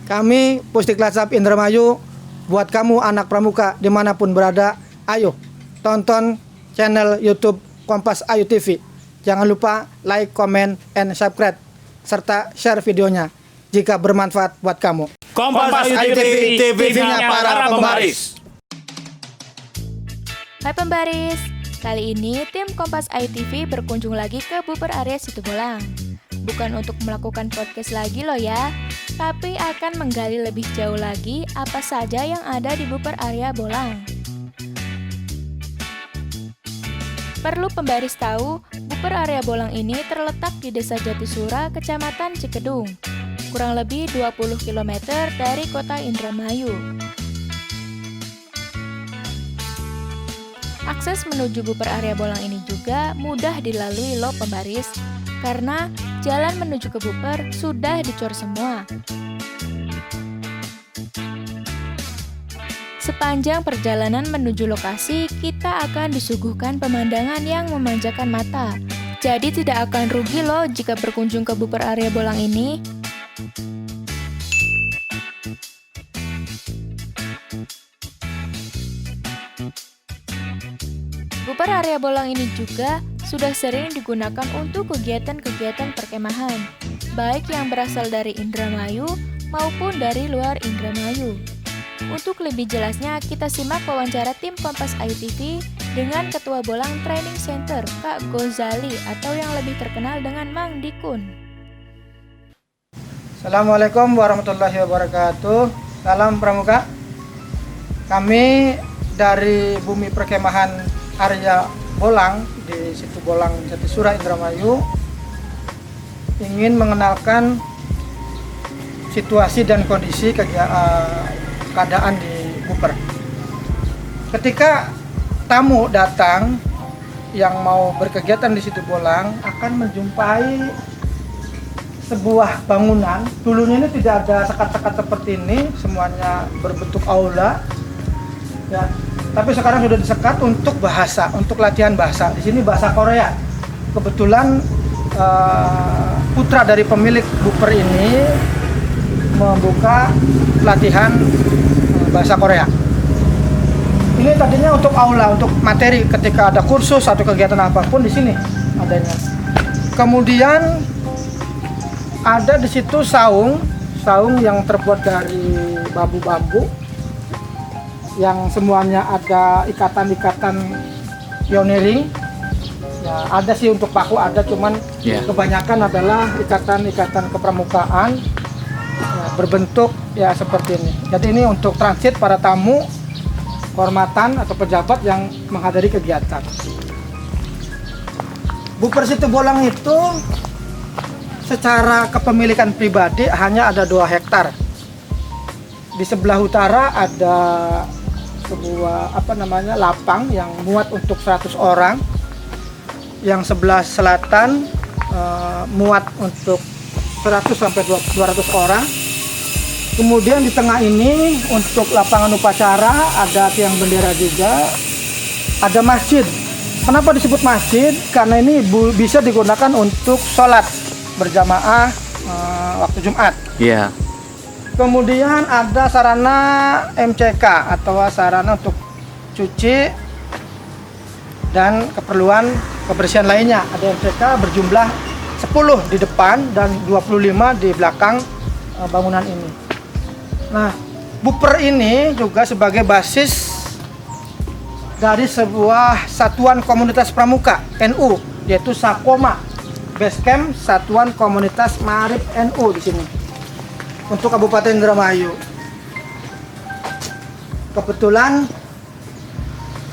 Kami Pusdiklasab Indramayu, buat kamu anak pramuka dimanapun berada, ayo tonton channel YouTube Kompas Ayu TV. Jangan lupa like, comment, and subscribe, serta share videonya jika bermanfaat buat kamu. Kompas Ayu TV, TV-nya para pembaris. Hai pembaris, kali ini tim Kompas Ayu TV berkunjung lagi ke Buper Area Situbolang. Bukan untuk melakukan podcast lagi loh ya, tapi akan menggali lebih jauh lagi apa saja yang ada di Buper Area Bolang. Perlu pembaris tahu, Buper Area Bolang ini terletak di Desa Jatisura, Kecamatan Cikedung, kurang lebih 20 km dari kota Indramayu. Akses menuju Buper Area Bolang ini juga mudah dilalui loh pembaris, karena jalan menuju ke Buper sudah dicor semua. Sepanjang perjalanan menuju lokasi, kita akan disuguhkan pemandangan yang memanjakan mata. Jadi tidak akan rugi loh jika berkunjung ke Buper Area Bolang ini. Buper Area Bolang ini juga sudah sering digunakan untuk kegiatan-kegiatan perkemahan, baik yang berasal dari Indramayu maupun dari luar Indramayu. Untuk lebih jelasnya, kita simak wawancara tim Kompas Ayu TV dengan Ketua Bolang Training Center, Kak Gozali, atau yang lebih terkenal dengan Mang Dikun. Assalamualaikum warahmatullahi wabarakatuh. Salam pramuka. Kami dari Bumi Perkemahan Area Bolang di Situ Bolang Jatisura Indramayu ingin mengenalkan situasi dan kondisi keadaan di Buper. Ketika tamu datang yang mau berkegiatan di Situ Bolang akan menjumpai sebuah bangunan. Dulunya ini tidak ada sekat-sekat seperti ini, semuanya berbentuk aula. Ya, tapi sekarang sudah disekat untuk bahasa, untuk latihan bahasa. Di sini bahasa Korea. Kebetulan putra dari pemilik Buper ini membuka latihan bahasa Korea. Ini tadinya untuk aula, untuk materi ketika ada kursus atau kegiatan apapun di sini adanya. Kemudian ada di situ saung yang terbuat dari bambu-bambu, yang semuanya ada ikatan-ikatan pioneering. Ya, ada sih untuk paku ada, cuman kebanyakan adalah ikatan-ikatan kepramukaan ya, berbentuk ya seperti ini. Jadi ini untuk transit para tamu, kehormatan atau pejabat yang menghadiri kegiatan. Buper Situ Bolang itu secara kepemilikan pribadi hanya ada 2 hektar. Di sebelah utara ada sebuah lapang yang muat untuk 100 orang. Yang sebelah selatan muat untuk 100 sampai 200 orang. Kemudian di tengah ini untuk lapangan upacara ada tiang bendera juga. Ada masjid. Kenapa disebut masjid? Karena ini bisa digunakan untuk sholat berjamaah waktu Jumat. Iya. Kemudian ada sarana MCK atau sarana untuk cuci dan keperluan kebersihan lainnya. Ada MCK berjumlah 10 di depan dan 25 di belakang bangunan ini. Nah, Buper ini juga sebagai basis dari sebuah satuan komunitas pramuka NU, yaitu Sakoma, Basecamp Satuan Komunitas Maarif NU di sini. Untuk Kabupaten Indramayu. Kebetulan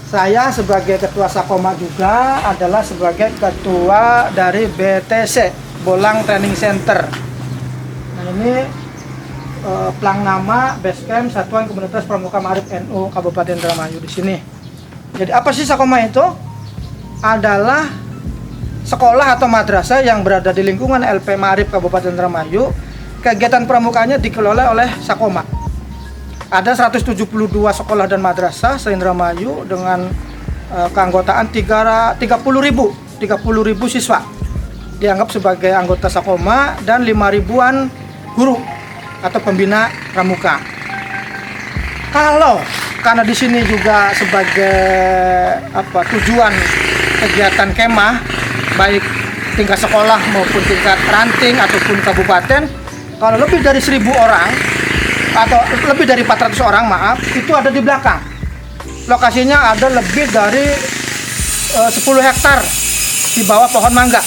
saya sebagai ketua Sakoma juga adalah sebagai ketua dari BTC, Bolang Training Center. Nah, ini pelang nama Basecamp Satuan Komunitas Pramuka Maarif NU Kabupaten Indramayu di sini. Jadi apa sih Sakoma itu? Adalah sekolah atau madrasah yang berada di lingkungan LP Maarif Kabupaten Indramayu. Kegiatan pramukanya dikelola oleh Sakoma. Ada 172 sekolah dan madrasah se-Indramayu dengan keanggotaan 30.000 siswa dianggap sebagai anggota Sakoma dan 5 ribuan guru atau pembina pramuka. Kalau karena di sini juga sebagai tujuan kegiatan kemah baik tingkat sekolah maupun tingkat ranting ataupun kabupaten, kalau lebih dari 1.000 orang atau lebih dari 400 orang itu ada di belakang. Lokasinya ada lebih dari 10 hektar di bawah pohon mangga.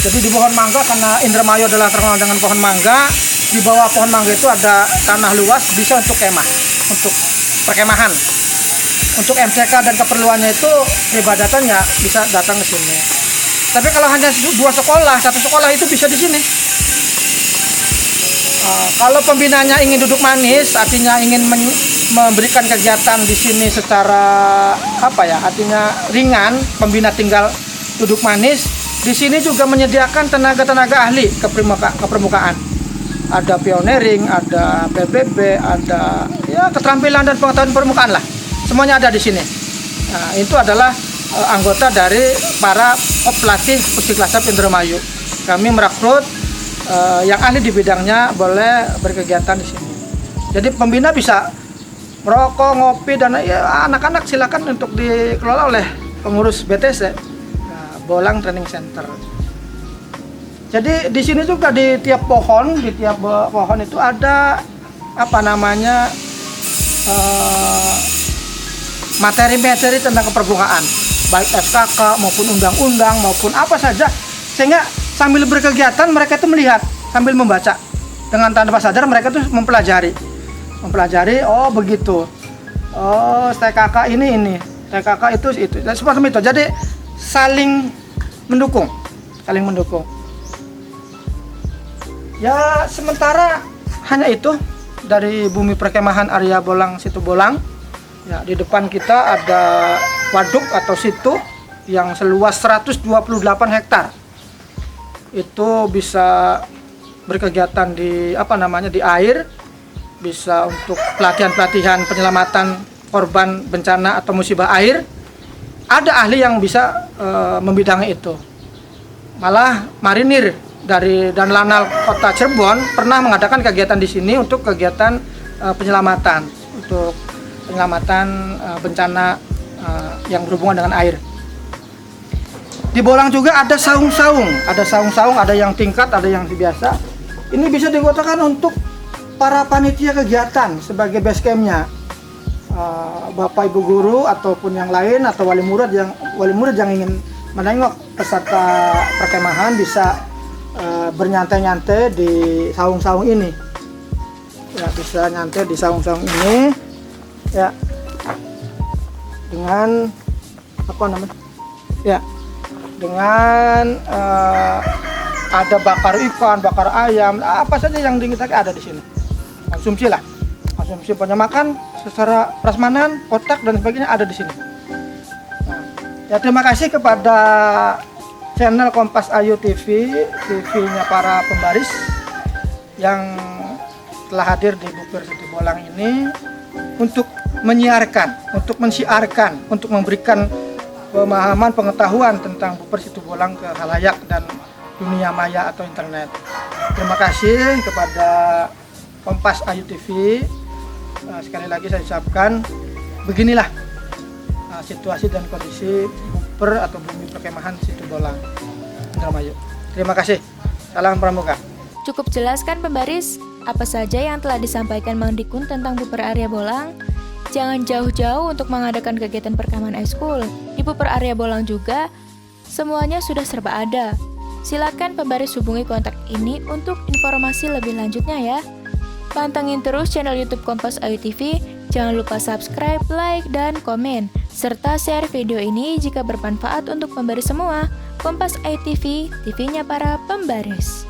Jadi di pohon mangga, karena Indramayu adalah terkenal dengan pohon mangga, di bawah pohon mangga itu ada tanah luas bisa untuk kemah, untuk perkemahan. Untuk MCK dan keperluannya itu peribadatan ya bisa datang ke sini. Tapi kalau hanya 2 sekolah, 1 sekolah itu bisa di sini. Kalau pembinanya ingin duduk manis, artinya ingin memberikan kegiatan di sini secara artinya ringan, pembina tinggal duduk manis. Di sini juga menyediakan tenaga-tenaga ahli kepermukaan. Ada pioneering, ada PBB, ada keterampilan dan pengetahuan permukaan lah. Semuanya ada di sini. Nah, itu adalah anggota dari para pelatih Puskiklasab Indramayu. Kami merekrut yang ahli di bidangnya boleh berkegiatan di sini. Jadi pembina bisa merokok, ngopi, dan anak-anak silakan untuk dikelola oleh pengurus BTC. Bolang Training Center. Jadi di sini juga di tiap pohon itu ada materi-materi tentang kepermukaan, baik SKK maupun undang-undang maupun apa saja, sehingga sambil berkegiatan mereka itu melihat sambil membaca dengan tanpa sadar mereka tuh mempelajari. Oh begitu. Oh TKK ini TKK itu dan seperti itu. Jadi saling mendukung. Ya sementara hanya itu dari Bumi Perkemahan Area Bolang Situ Bolang. Ya, di depan kita ada waduk atau situ yang seluas 128 hektar. Itu bisa berkegiatan di di air, bisa untuk pelatihan penyelamatan korban bencana atau musibah air. Ada ahli yang bisa membidangi itu. Malah marinir dari Danlanal Kota Cirebon pernah mengadakan kegiatan di sini untuk kegiatan penyelamatan bencana yang berhubungan dengan air. Di Bolang juga ada saung-saung, ada yang tingkat, ada yang biasa. Ini bisa digunakan untuk para panitia kegiatan sebagai base camp-nya. Bapak Ibu guru ataupun yang lain atau wali murid yang ingin menengok peserta perkemahan bisa bernyantai-nyantai di saung-saung ini. Ya, bisa nyantai di saung-saung ini. Ya. Dengan dengan ada bakar ikan, bakar ayam, apa saja yang kita ada di sini. Konsumsi penyemakan secara prasmanan, otak dan sebagainya ada di sini. Ya, terima kasih kepada channel Kompas Ayu TV-nya para pembaris yang telah hadir di Buper Situ Bolang ini untuk menyiarkan, untuk mensiarkan, untuk memberikan pemahaman pengetahuan tentang Buper Situ Bolang ke khalayak dan dunia maya atau internet. Terima kasih kepada Kompas Ayu TV. Sekali lagi saya ucapkan, beginilah situasi dan kondisi Buper atau Bumi Perkemahan Situ Bolang Indramayu. Terima kasih. Salam Pramuka. Cukup jelaskan pembaris apa saja yang telah disampaikan Mang Dikun tentang Buper Area Bolang. Jangan jauh-jauh untuk mengadakan kegiatan perkemahan ekskul. Di Buper Area Bolang juga semuanya sudah serba ada. Silakan pembaris hubungi kontak ini untuk informasi lebih lanjutnya ya. Pantengin terus channel YouTube Kompas Ayu TV. Jangan lupa subscribe, like, dan komen. Serta share video ini jika bermanfaat untuk pembaris semua. Kompas Ayu TV, TV-nya para pembaris.